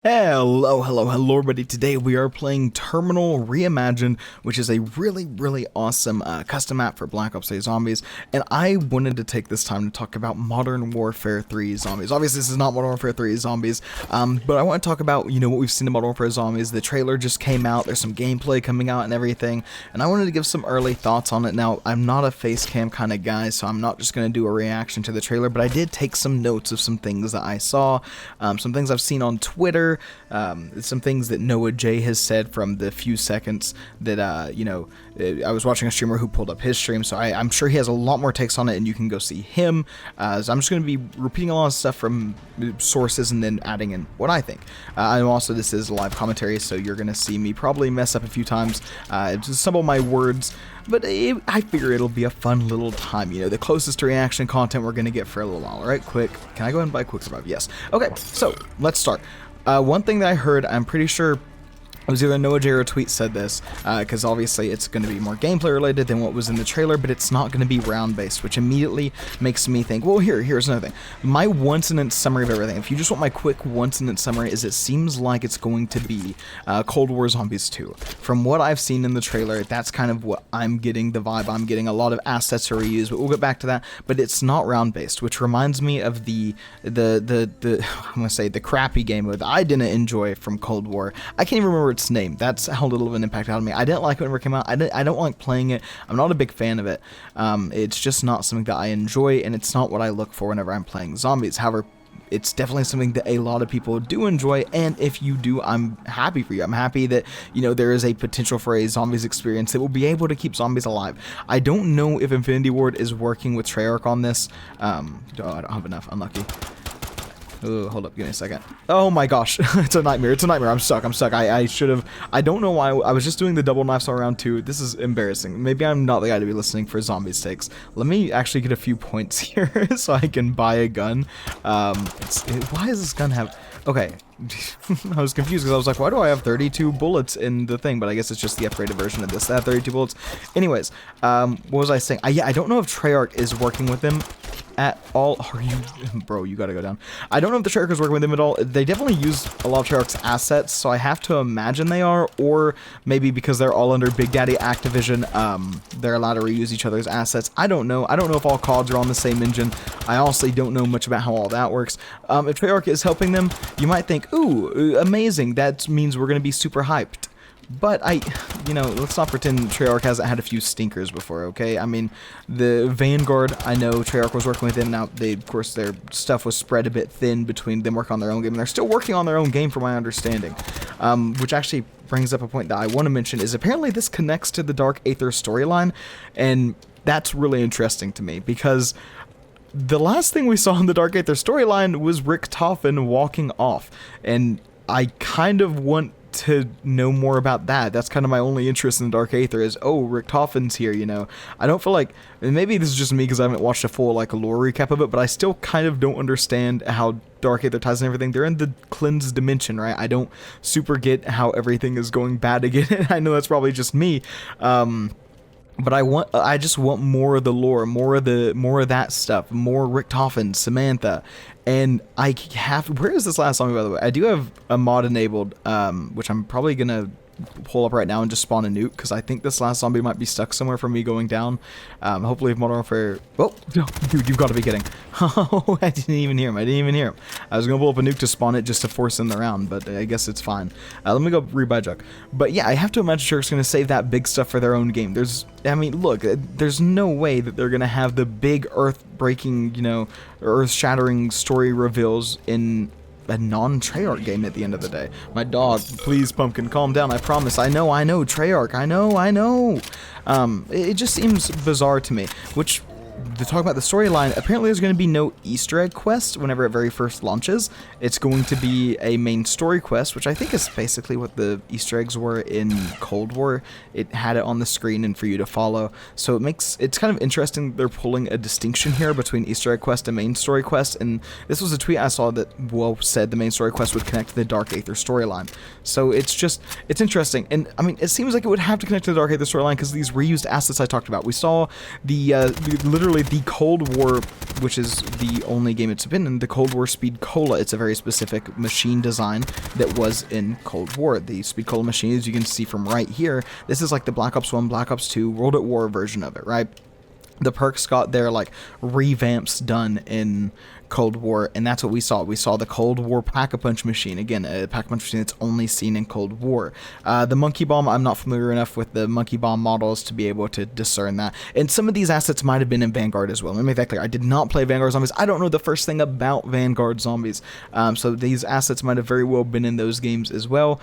Hello, everybody. Today we are playing Terminal Reimagined, which is a really awesome custom map for Black Ops 8 Zombies, and I wanted to take this time to talk about Modern Warfare 3 Zombies. Obviously, this is not Modern Warfare 3 Zombies, but I want to talk about, what we've seen in Modern Warfare Zombies. The trailer just came out, there's some gameplay coming out and everything, and I wanted to give some early thoughts on it. Now, I'm not a face cam kind of guy, so I'm not just going to do a reaction to the trailer, but I did take some notes of some things that I saw, some things I've seen on Twitter, some things that Noah J has said from the few seconds that, I was watching a streamer who pulled up his stream, so I'm sure he has a lot more takes on it, and you can go see him. So I'm just going to be repeating a lot of stuff from sources and then adding in what I think. And also, this is live commentary, so you're going to see me probably mess up a few times, just some of my words, but I figure it'll be a fun little time. The closest to reaction content we're going to get for a little while. All right, quick. Can I go ahead and buy Quick Survive? Yes. Okay, so let's start. One thing that I heard, I'm pretty sure it was either Noah J or a tweet said this, because obviously it's going to be more gameplay related than what was in the trailer, but it's not going to be round based, which immediately makes me think, well, here's another thing. My one sentence summary of everything, if you just want my quick one sentence summary, is it seems like it's going to be Cold War Zombies 2. From what I've seen in the trailer, that's kind of what I'm getting, the vibe I'm getting. A lot of assets are reused, but we'll get back to that. But it's not round based, which reminds me of the I'm gonna say the crappy game mode that I didn't enjoy from Cold War. I can't even remember its name. That's how little of an impact it had on me. I didn't like it when it came out. I don't like playing it. I'm not a big fan of it. It's just not something that I enjoy, and it's not what I look for whenever I'm playing zombies. However, it's definitely something that a lot of people do enjoy, and if you do, I'm happy for you. I'm happy that, there is a potential for a zombies experience that will be able to keep zombies alive. I don't know if Infinity Ward is working with Treyarch on this. I don't have enough. Unlucky. Oh, hold up, give me a second. Oh my gosh, it's a nightmare, I'm stuck, I should have, I don't know why, I was just doing the double knife saw round 2, this is embarrassing, maybe I'm not the guy to be listening for zombies takes. Let me actually get a few points here, so I can buy a gun. Why does this gun have, okay, I was confused because I was like, why do I have 32 bullets in the thing? But I guess it's just the upgraded version of this, that 32 bullets. Anyways, what was I saying? Yeah, I don't know if Treyarch is working with them at all. Are you, bro, you gotta go down. I don't know if the Treyarch is working with them at all. They definitely use a lot of Treyarch's assets, so I have to imagine they are, or maybe because they're all under Big Daddy Activision, they're allowed to reuse each other's assets. I don't know if all CODs are on the same engine. I honestly don't know much about how all that works. If Treyarch is helping them, you might think, ooh, amazing, that means we're gonna be super hyped. But let's not pretend Treyarch hasn't had a few stinkers before, okay? I mean, the Vanguard, I know Treyarch was working with them. Now, of course, their stuff was spread a bit thin between them working on their own game, and they're still working on their own game, from my understanding. Which actually brings up a point that I want to mention, is apparently this connects to the Dark Aether storyline, and that's really interesting to me, because the last thing we saw in the Dark Aether storyline was Richtofen walking off, and I kind of want to know more about that. That's kind of my only interest in Dark Aether is, oh, Richtofen's here, I don't feel like, and maybe this is just me because I haven't watched a full, lore recap of it, but I still kind of don't understand how Dark Aether ties in everything. They're in the cleansed dimension, right? I don't super get how everything is going bad again. I know that's probably just me, but I just want more of the lore, more of that stuff, more Richtofen, Samantha, and where is this last zombie, by the way? I do have a mod enabled, which I'm probably gonna pull up right now and just spawn a nuke, because I think this last zombie might be stuck somewhere from me going down. Hopefully if Modern Warfare, oh, dude, you've got to be kidding. Oh, I didn't even hear him, I was gonna pull up a nuke to spawn it just to force in the round, but I guess it's fine. Let me go rebuy Juck. But yeah, I have to imagine Treyarch's gonna save that big stuff for their own game. Look, there's no way that they're gonna have the big earth-breaking, earth-shattering story reveals in a non-Treyarch game at the end of the day. My dog, please, Pumpkin, calm down, I promise. I know, Treyarch, I know. It just seems bizarre to me, which, to talk about the storyline, apparently there's going to be no Easter egg quest whenever it very first launches. It's going to be a main story quest, which I think is basically what the Easter eggs were in Cold War. It had it on the screen and for you to follow. So it's kind of interesting they're pulling a distinction here between Easter egg quest and main story quest. And this was a tweet I saw that, said the main story quest would connect to the Dark Aether storyline. So it's interesting. And I mean, it seems like it would have to connect to the Dark Aether storyline because these reused assets I talked about. We saw the literally literally the Cold War, which is the only game it's been in, the Cold War Speed Cola. It's a very specific machine design that was in Cold War. The Speed Cola machine, as you can see from right here, this is like the Black Ops 1, Black Ops 2, World at War version of it, right? The perks got their like revamps done in Cold War, and that's what we saw. We saw the Cold War Pack-a-Punch machine. Again, a Pack-a-Punch machine that's only seen in Cold War. The Monkey Bomb, I'm not familiar enough with the Monkey Bomb models to be able to discern that. And some of these assets might have been in Vanguard as well. Let me make that clear. I did not play Vanguard Zombies. I don't know the first thing about Vanguard Zombies. So these assets might have very well been in those games as well,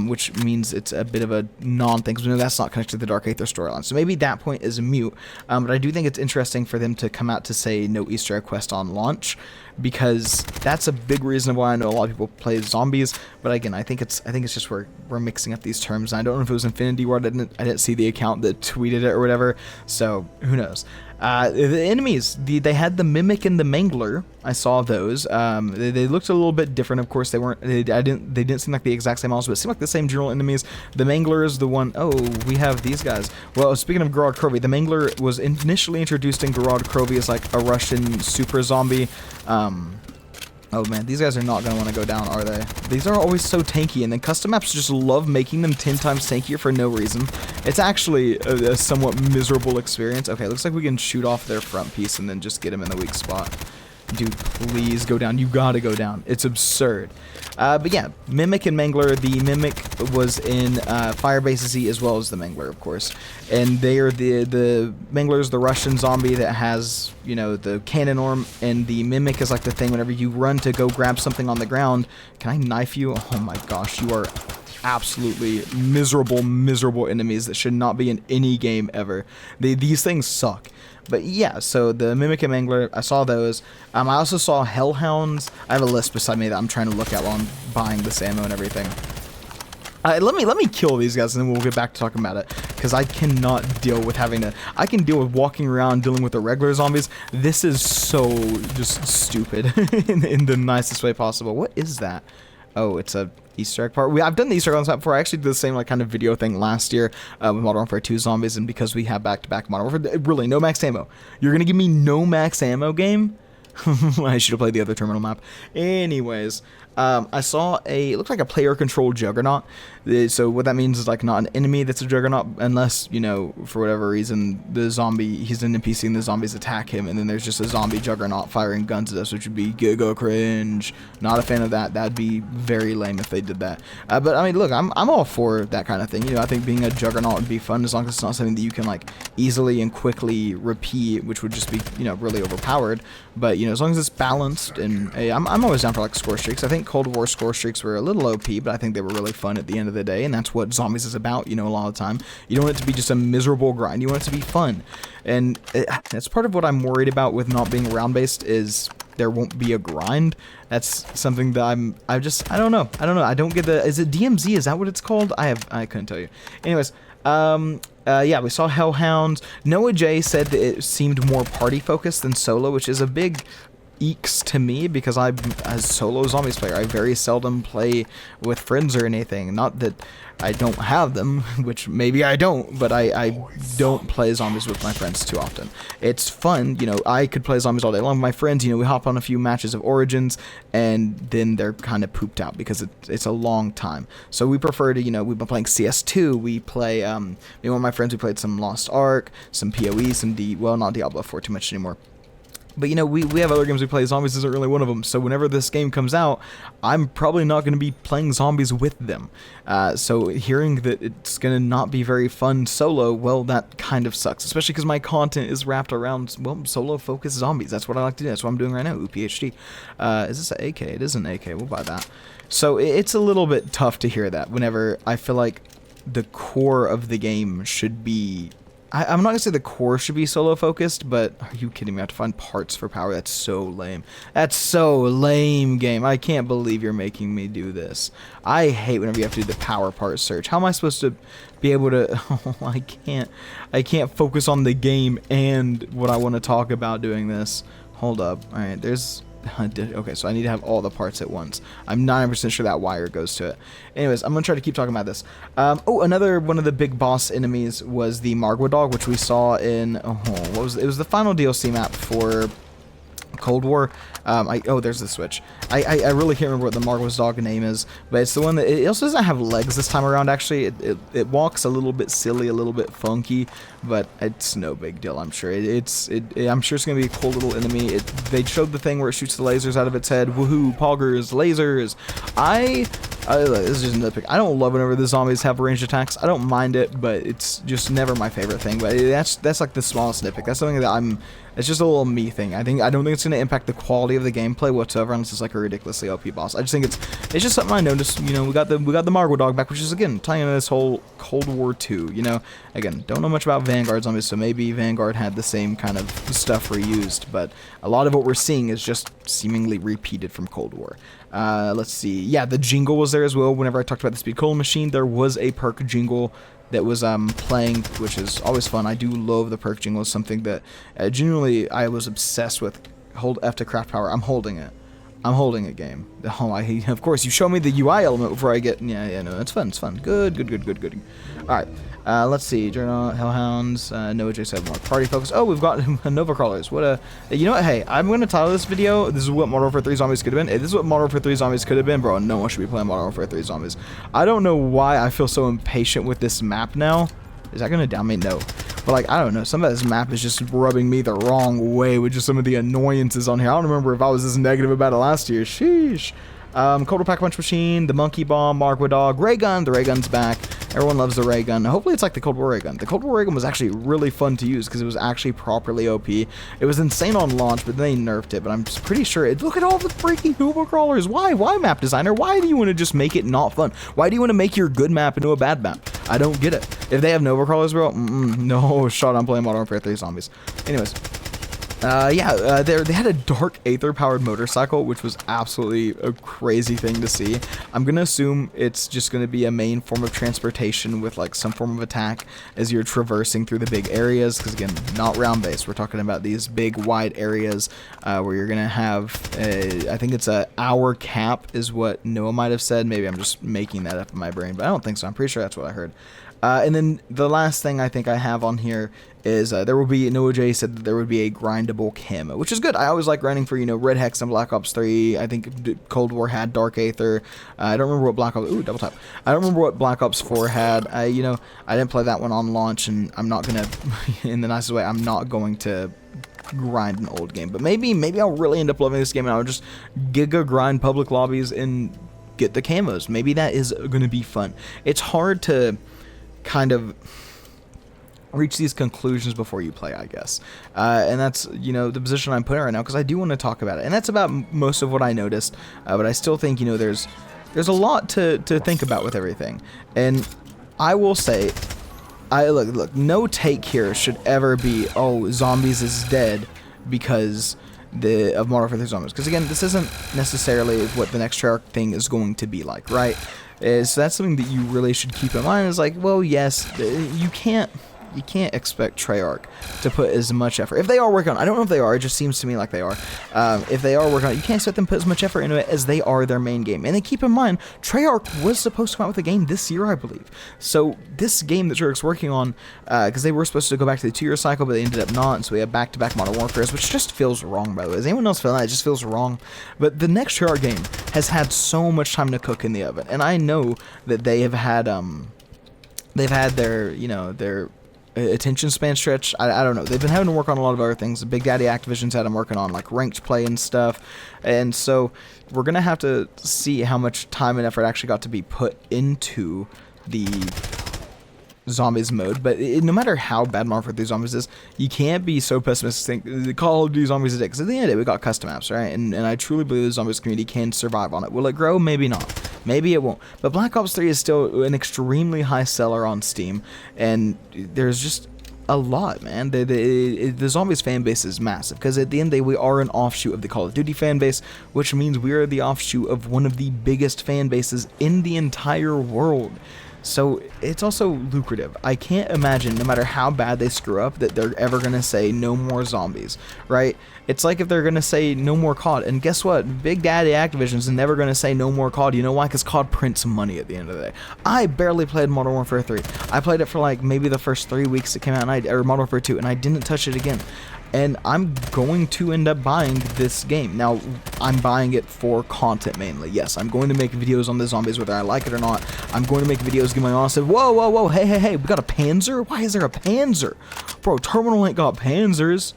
which means it's a bit of a non-thing, because we know that's not connected to the Dark Aether storyline. So maybe that point is a mute. But I do think it's interesting for them to come out to say no Easter egg quest on launch, because that's a big reason why I know a lot of people play zombies. But again, I think it's just we're mixing up these terms. I don't know if it was Infinity Ward. I didn't see the account that tweeted it or whatever, so who knows. The enemies, they had the Mimic and the Mangler. I saw those. They looked a little bit different. Of course, they weren't. They didn't seem like the exact same models, but it seemed like the same general enemies. The Mangler is the one. Oh, we have these guys. Well, speaking of Gorod Krovi, the Mangler was initially introduced in Gorod Krovi as like a Russian super zombie. Oh man, these guys are not going to want to go down, are they? These are always so tanky, and then custom maps just love making them 10 times tankier for no reason. It's actually a somewhat miserable experience. Okay, looks like we can shoot off their front piece and then just get them in the weak spot. Dude, please go down. You gotta go down. It's absurd. But yeah, Mimic and Mangler. The Mimic was in Firebase Z as well as the Mangler, of course. And they are the Mangler's the Russian zombie that has, you know, the cannon arm, and the Mimic is like the thing whenever you run to go grab something on the ground. Can I knife you? Oh my gosh, you are absolutely miserable enemies that should not be in any game ever. These things suck. But yeah, so the Mimic and Mangler, I saw those. I also saw Hellhounds. I have a list beside me that I'm trying to look at while I'm buying this ammo and everything. Let me kill these guys, and then we'll get back to talking about it, because I cannot deal with having to. I can deal with walking around dealing with the regular zombies. This is so just stupid in the nicest way possible. What is that? Oh, it's a Easter egg part. I've done the Easter egg on this map before. I actually did the same like kind of video thing last year with Modern Warfare 2 Zombies, and because we have back-to-back Modern Warfare, really, no max ammo. You're gonna give me no max ammo game? I should have played the other terminal map. Anyways, I saw it looked like a player-controlled Juggernaut. So what that means is like not an enemy that's a Juggernaut, unless, you know, for whatever reason, the zombie, he's an NPC and the zombies attack him, and then there's just a zombie Juggernaut firing guns at us, which would be giga cringe. Not a fan of that. That'd be very lame if they did that. But I mean, look, I'm all for that kind of thing. You know, I think being a Juggernaut would be fun, as long as it's not something that you can like easily and quickly repeat, which would just be, you know, really overpowered. But, you know, as long as it's balanced, and hey, I'm always down for like score streaks. I think Cold War score streaks were a little OP, but I think they were really fun at the end of the day, and that's what Zombies is about, you know, a lot of the time. You don't want it to be just a miserable grind. You want it to be fun. And that's part of what I'm worried about with not being round-based, is there won't be a grind. That's something that I don't know. I don't get the, is it DMZ? Is that what it's called? I couldn't tell you. Anyways, yeah, we saw Hellhounds. Noah J said that it seemed more party-focused than solo, which is a big eeks to me, because I, as solo zombies player, I very seldom play with friends or anything. Not that I don't have them, which maybe I don't, but I don't play zombies with my friends too often. It's fun, you know, I could play zombies all day long with my friends, you know, we hop on a few matches of Origins, and then they're kind of pooped out, because it's a long time. So we prefer to, you know, we've been playing CS2, we play, me and one of my friends, we played some Lost Ark, some PoE, some well, not Diablo 4 too much anymore. But, you know, we have other games we play. Zombies isn't really one of them. So whenever this game comes out, I'm probably not going to be playing zombies with them. So hearing that it's going to not be very fun solo, well, that kind of sucks. Especially because my content is wrapped around, well, solo-focused zombies. That's what I like to do. That's what I'm doing right now, PhD. Is this an AK? It is an AK. We'll buy that. So it's a little bit tough to hear that whenever I feel like the core of the game should be... I'm not going to say the core should be solo-focused, but are you kidding me? I have to find parts for power. That's so lame. That's so lame, game. I can't believe you're making me do this. I hate whenever you have to do the power part search. How am I supposed to be able to... Oh, I can't focus on the game and what I want to talk about doing this. Hold up. Alright, there's Okay, so I need to have all the parts at once. I'm 90% sure that wire goes to it. Anyways, I'm gonna try to keep talking about this. Oh, another one of the big boss enemies was the Margwa, which we saw in what was it? It was the final DLC map for Cold War. Oh, there's the switch. I really can't remember what the Margwa's dog name is, but it's the one that it also doesn't have legs this time around. Actually, it walks a little bit silly, a little bit funky, but it's no big deal. I'm sure I'm sure it's gonna be a cool little enemy. They showed the thing where it shoots the lasers out of its head. Woohoo! Poggers, lasers. This is just nitpick. I don't love whenever the zombies have ranged attacks. I don't mind it, but it's just never my favorite thing. But that's like the smallest nitpick. That's something that it's just a little me thing. I don't think it's going to impact the quality of the gameplay whatsoever unless it's like a ridiculously OP boss. I just think it's just something I noticed. You know, we got the Margwa back, which is again tying into this whole Cold War II. You know, again, don't know much about Vanguard zombies, so maybe Vanguard had the same kind of stuff reused, but a lot of what we're seeing is just seemingly repeated from Cold War. Let's see. Yeah, the jingle was there as well. Whenever I talked about the speed cola machine, there was a perk jingle that was playing, which is always fun. I do love the perk jingle. It's something that genuinely I was obsessed with. Hold F to craft power. I'm holding it. I'm holding a game. Oh, of course, you show me the UI element before I get... Yeah, no, it's fun, it's fun. Good. Alright, let's see. Journal, Hellhounds, Nova J7 more. Party Focus. Oh, we've got Nova Crawlers. What a... You know what? Hey, I'm going to title this video, this is what Modern Warfare 3 Zombies could have been. Hey, this is what Modern Warfare 3 Zombies could have been, bro. No one should be playing Modern Warfare 3 Zombies. I don't know why I feel so impatient with this map now. Is that going to down me? No. But, like, I don't know. Some of this map is just rubbing me the wrong way with just some of the annoyances on here. I don't remember if I was this negative about it last year. Sheesh. Cold War Pack Punch Machine, the Monkey Bomb, Margwa Dog, Ray Gun. The Ray Gun's back. Everyone loves the Ray Gun. Hopefully it's like the Cold War Ray Gun. The Cold War Ray Gun was actually really fun to use because it was actually properly OP. It was insane on launch, but then they nerfed it. But I'm just pretty sure look at all the freaking Nova Crawlers. Why? Why, map designer? Why do you want to just make it not fun? Why do you want to make your good map into a bad map? I don't get it. If they have Nova Crawlers, bro, no shot on playing Modern Warfare 3 Zombies. Anyways. They had a Dark Aether powered motorcycle, which was absolutely a crazy thing to see. I'm gonna assume it's just gonna be a main form of transportation with like some form of attack as you're traversing through the big areas, because again, not round based. We're talking about these big wide areas where you're gonna have I think it's a hour cap is what Noah might have said. Maybe I'm just making that up in my brain, but I don't think so. I'm pretty sure that's what I heard. And then the last thing I think I have on here is there will be, Noah J said that there would be a grindable camo, which is good. I always like grinding for, you know, Red Hex and Black Ops 3. I think Cold War had Dark Aether. I don't remember what Black Ops, double tap. I don't remember what Black Ops 4 had. You know, I didn't play that one on launch, and I'm not going to, in the nicest way, I'm not going to grind an old game. But maybe I'll really end up loving this game, and I'll just giga grind public lobbies and get the camos. Maybe that is going to be fun. It's hard to kind of reach these conclusions before you play, I guess, and that's, you know, the position I'm putting right now, because I do want to talk about it, and that's about most of what I noticed, but I still think, you know, there's a lot to think about with everything. And I will say, look, no take here should ever be, oh, Zombies is dead because of Modern Warfare 3 Zombies, because again, this isn't necessarily what the next Treyarch thing is going to be like, right? So that's something that you really should keep in mind. Is like, well, yes, you can't expect Treyarch to put as much effort. If they are working on it, I don't know if they are, it just seems to me like they are. If they are working on it, you can't expect them to put as much effort into it as they are their main game. And then keep in mind, Treyarch was supposed to come out with a game this year, I believe. So this game that Treyarch's working on, because they were supposed to go back to the 2-year cycle, but they ended up not, and so we have back-to-back Modern Warfares, which just feels wrong, by the way. Does anyone else feel that? It just feels wrong. But the next Treyarch game has had so much time to cook in the oven, and I know that they have had, they've had their, you know, their attention span stretch. I don't know. They've been having to work on a lot of other things. Big Daddy Activision's had them working on like ranked play and stuff, and so we're gonna have to see how much time and effort actually got to be put into the Zombies mode. But no matter how bad Modern Warfare 3 Zombies is, you can't be so pessimistic. The Call of Duty Zombies is dead, because at the end of the day, we got custom maps, right? And I truly believe the Zombies community can survive on it. Will it grow? Maybe not. Maybe it won't. But Black Ops 3 is still an extremely high seller on Steam, and there's just a lot, man. The Zombies fan base is massive, because at the end of the day, we are an offshoot of the Call of Duty fan base, which means we are the offshoot of one of the biggest fan bases in the entire world. So it's also lucrative. I can't imagine, no matter how bad they screw up, that they're ever going to say no more zombies, right? It's like if they're going to say no more COD, and guess what? Big Daddy Activision's never going to say no more COD. You know why? Because COD prints money at the end of the day. I barely played Modern Warfare 3. I played it for like maybe the first 3 weeks it came out, or Modern Warfare 2, and I didn't touch it again. And I'm going to end up buying this game. Now, I'm buying it for content mainly. Yes, I'm going to make videos on the zombies whether I like it or not. I'm going to make videos, give my honest, whoa, whoa, whoa, hey, we got a Panzer? Why is there a Panzer? Bro, Terminal ain't got Panzers.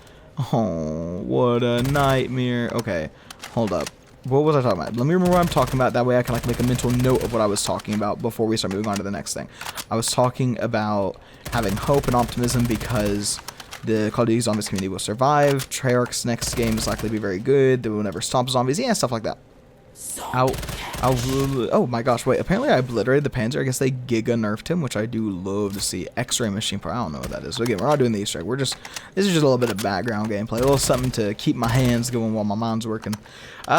Oh, what a nightmare. Okay, hold up. What was I talking about? Let me remember what I'm talking about. That way I can like make a mental note of what I was talking about before we start moving on to the next thing. I was talking about having hope and optimism because the Call of Duty Zombies community will survive. Treyarch's next game is likely to be very good. They will never stop zombies. Yeah, stuff like that. Oh my gosh, wait. Apparently I obliterated the Panzer. I guess they giga nerfed him, which I do love to see. X-ray machine power. I don't know what that is. So again, we're not doing the Easter egg. This is just a little bit of background gameplay. A little something to keep my hands going while my mind's working. So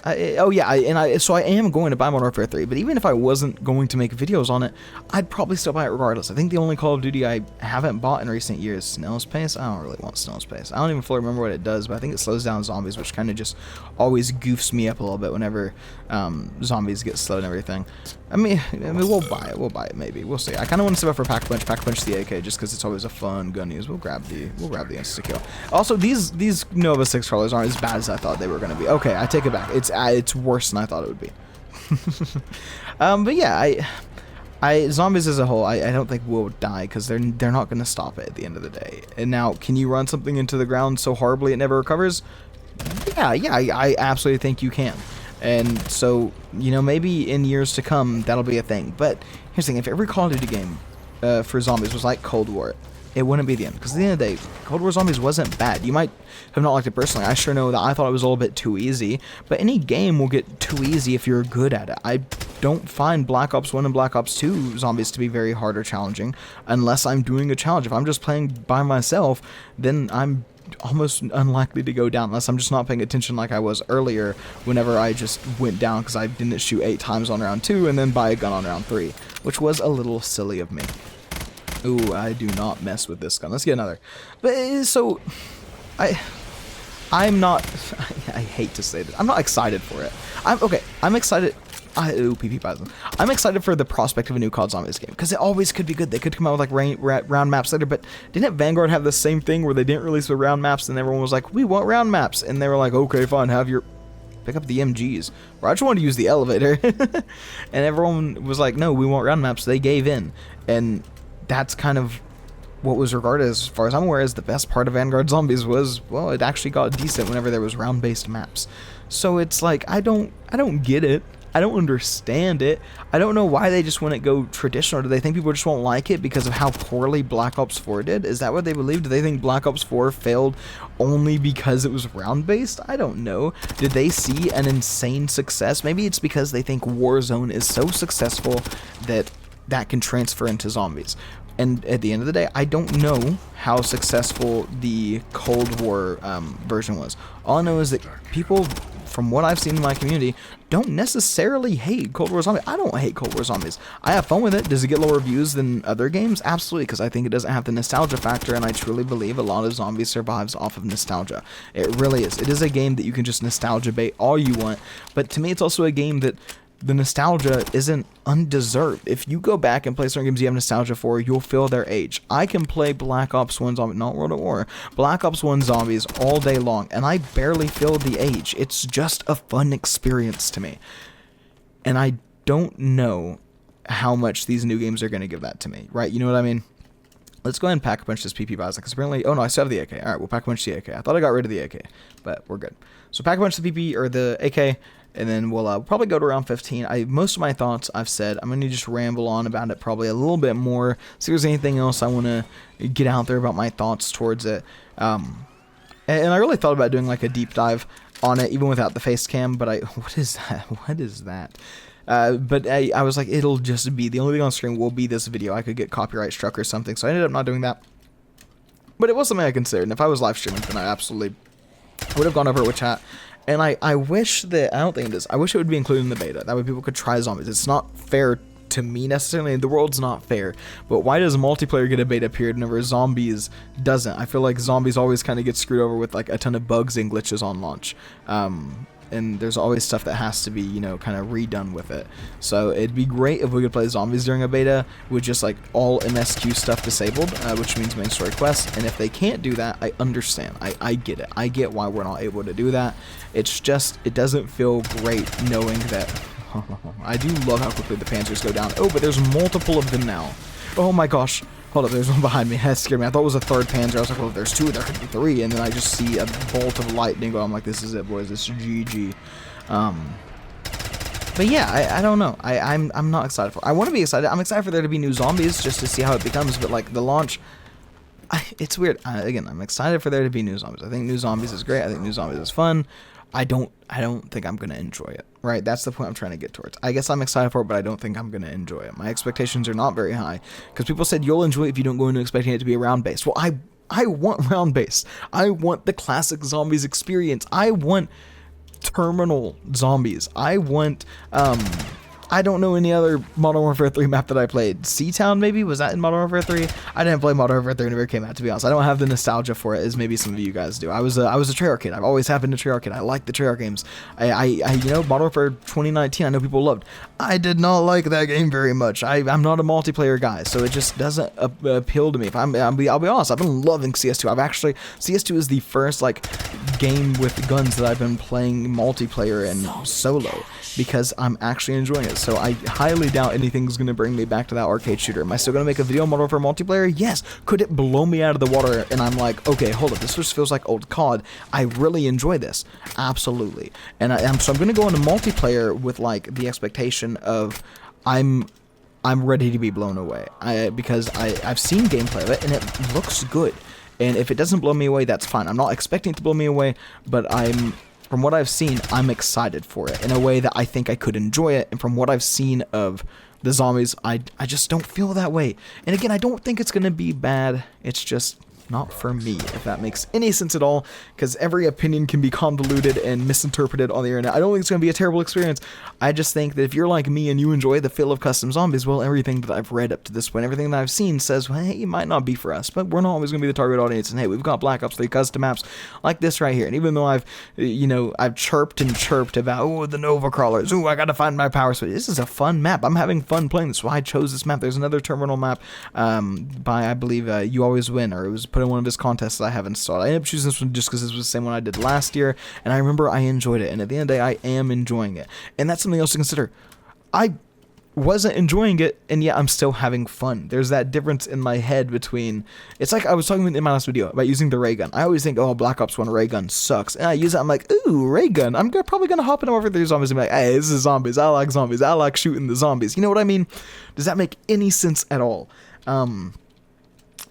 I am going to buy Modern Warfare 3, but even if I wasn't going to make videos on it, I'd probably still buy it regardless. I think the only Call of Duty I haven't bought in recent years is Snail's Pace. I don't really want Snail's Pace. I don't even fully remember what it does, but I think it slows down zombies, which kind of just always goofs me up a little bit whenever zombies get slowed and everything. I mean, we'll buy it maybe. We'll see. I kind of want to save up for Pack-a-Punch the AK, just because it's always a fun gun to use. We'll grab the insta-kill. Also, these Nova 6 crawlers aren't as bad as I thought they were going to be. Okay, I take it back. It's worse than I thought it would be. But yeah, zombies as a whole, I don't think will die because they're not going to stop it at the end of the day. And now, can you run something into the ground so horribly it never recovers? Yeah, I absolutely think you can. And so, you know, maybe in years to come that'll be a thing. But here's the thing: if every Call of Duty game for zombies was like Cold War, it wouldn't be the end. Because at the end of the day, Cold War Zombies wasn't bad. You might have not liked it personally. I sure know that I thought it was a little bit too easy. But any game will get too easy if you're good at it. I don't find Black Ops 1 and Black Ops 2 zombies to be very hard or challenging unless I'm doing a challenge. If I'm just playing by myself, then I'm almost unlikely to go down unless I'm just not paying attention like I was earlier whenever I just went down because I didn't shoot 8 times on round 2 and then buy a gun on round 3, which was a little silly of me. Ooh, I do not mess with this gun. Let's get another. But so I'm not I hate to say this. I'm not excited for it. I'm excited. I'm excited for the prospect of a new COD Zombies game because it always could be good. They could come out with like round maps later, but didn't Vanguard have the same thing where they didn't release the round maps and everyone was like, we want round maps, and they were like, okay, fine, pick up the MGs. Or I just wanted to use the elevator, and everyone was like, no, we want round maps. They gave in, and that's kind of what was regarded, as far as I'm aware, as the best part of Vanguard Zombies was, well, it actually got decent whenever there was round-based maps. So it's like, I don't get it. I don't understand it. I don't know why they just wouldn't go traditional. Do they think people just won't like it because of how poorly Black Ops 4 did? Is that what they believe? Do they think Black Ops 4 failed only because it was round-based? I don't know. Did they see an insane success? Maybe it's because they think Warzone is so successful that can transfer into zombies. And at the end of the day, I don't know how successful the Cold War version was. All I know is that people, from what I've seen in my community, don't necessarily hate Cold War Zombies. I don't hate Cold War Zombies. I have fun with it. Does it get lower views than other games? Absolutely, because I think it doesn't have the nostalgia factor, and I truly believe a lot of zombies survives off of nostalgia. It really is. It is a game that you can just nostalgia bait all you want, but to me it's also a game that the nostalgia isn't undeserved. If you go back and play certain games you have nostalgia for, you'll feel their age. I can play Black Ops 1 Zombies, not World at War, Black Ops 1 Zombies all day long, and I barely feel the age. It's just a fun experience to me. And I don't know how much these new games are going to give that to me, right? You know what I mean? Let's go ahead and Pack-a-Punch this PP Bowser, because apparently, oh no, I still have the AK. Alright, we'll Pack-a-Punch the AK. I thought I got rid of the AK, but we're good. So Pack-a-Punch the PP, or the AK, and then we'll probably go to round 15. Most of my thoughts I've said. I'm going to just ramble on about it probably a little bit more. See if there's anything else I want to get out there about my thoughts towards it. And I really thought about doing like a deep dive on it, even without the face cam, but what is that? What is that? But I was like, it'll just be, the only thing on screen will be this video. I could get copyright struck or something, so I ended up not doing that. But it was something I considered, and if I was live streaming, then I absolutely would have gone over it with chat. And I wish that, I don't think it is, I wish it would be included in the beta. That way people could try zombies. It's not fair to me necessarily. The world's not fair, but why does multiplayer get a beta period whenever zombies doesn't? I feel like zombies always kind of get screwed over with like a ton of bugs and glitches on launch. And there's always stuff that has to be, you know, kind of redone with it. So it'd be great if we could play zombies during a beta with just like all MSQ stuff disabled, which means main story quests. And if they can't do that, I understand. I get it. I get why we're not able to do that. It's just, it doesn't feel great knowing that. I do love how quickly the Panzers go down. Oh, but there's multiple of them now. Oh my gosh. Hold up, there's one behind me. That scared me. I thought it was a third Panzer. I was like, well, if there's two, there could be three. And then I just see a bolt of lightning go. I'm like, this is it, boys. This is GG. But yeah, I don't know. I'm not excited for it. I want to be excited. I'm excited for there to be new zombies just to see how it becomes. But like the launch, it's weird. Again, I'm excited for there to be new zombies. I think new zombies is great. I think new zombies is fun. I don't think I'm gonna enjoy it, right? That's the point I'm trying to get towards. I guess I'm excited for it, but I don't think I'm gonna enjoy it. My expectations are not very high, because people said you'll enjoy it if you don't go into expecting it to be round based. Well, I want round based. I want the classic zombies experience. I want terminal zombies. I want I don't know any other Modern Warfare 3 map that I played. Seatown, maybe? Was that in Modern Warfare 3? I didn't play Modern Warfare 3 whenever it came out, to be honest. I don't have the nostalgia for it as maybe some of you guys do. I was a Treyarch kid. I've always have been a Treyarch kid. I like the Treyarch games. You know, Modern Warfare 2019, I know people loved. I did not like that game very much. I'm not a multiplayer guy, so it just doesn't appeal to me. I'll be honest, I've been loving CS2. CS2 is the first, like, game with guns that I've been playing multiplayer and solo, because I'm actually enjoying it. So I highly doubt anything's going to bring me back to that arcade shooter. Am I still going to make a video on Modern Warfare multiplayer? Yes. Could it blow me out of the water and I'm like, okay, hold up, this just feels like old COD. I really enjoy this. Absolutely. And so I'm going to go into multiplayer with like the expectation of I'm ready to be blown away. Because I've seen gameplay of it and it looks good. And if it doesn't blow me away, that's fine. I'm not expecting it to blow me away, but from what I've seen, I'm excited for it in a way that I think I could enjoy it. And from what I've seen of the zombies, I just don't feel that way. And again, I don't think it's going to be bad. It's just not for me, if that makes any sense at all, because every opinion can be convoluted and misinterpreted on the internet. I don't think it's going to be a terrible experience. I just think that if you're like me and you enjoy the feel of custom zombies, well, everything that I've read up to this point, everything that I've seen says, well, hey, it might not be for us, but we're not always going to be the target audience. And hey, we've got Black Ops 3 custom maps like this right here. And even though I've chirped and chirped about, oh, the Nova Crawlers, oh, I got to find my power switch. This is a fun map. I'm having fun playing this. Why I chose this map. There's another terminal map by, I believe, You Always Win, or it was put in one of his contests that I have installed. I ended up choosing this one just because this was the same one I did last year, and I remember I enjoyed it, and at the end of the day, I am enjoying it. And that's something else to consider. I wasn't enjoying it, and yet I'm still having fun. There's that difference in my head between, it's like I was talking in my last video about using the ray gun. I always think, oh, Black Ops 1 ray gun sucks, and I use it, I'm like, ooh, ray gun. I'm probably gonna hop in over the zombies and be like, hey, this is zombies. I like zombies. I like shooting the zombies. You know what I mean? Does that make any sense at all?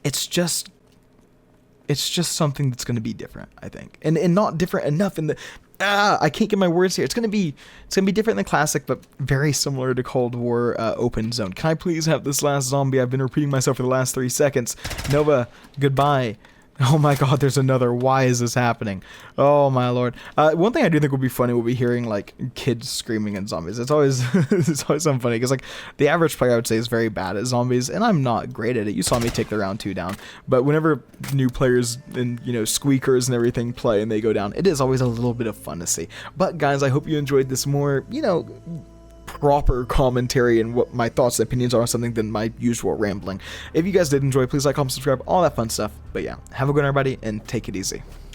It's just something that's going to be different, I think, and not different enough in the. I can't get my words here. It's gonna be different than classic, but very similar to Cold War open zone. Can I please have this last zombie? I've been repeating myself for the last 3 seconds. Nova, goodbye. Oh my god, there's another. Why is this happening? Oh my lord. One thing I do think would be funny will be hearing like kids screaming at zombies. It's always something funny, because like the average player I would say is very bad at zombies, and I'm not great at it. You saw me take the round 2 down, but whenever new players and squeakers and everything play and they go down, it is always a little bit of fun to see. But guys, I hope you enjoyed this more proper commentary and what my thoughts and opinions are on something than my usual rambling. If you guys did enjoy, please like, comment, subscribe, all that fun stuff. But yeah, have a good one, everybody, and take it easy.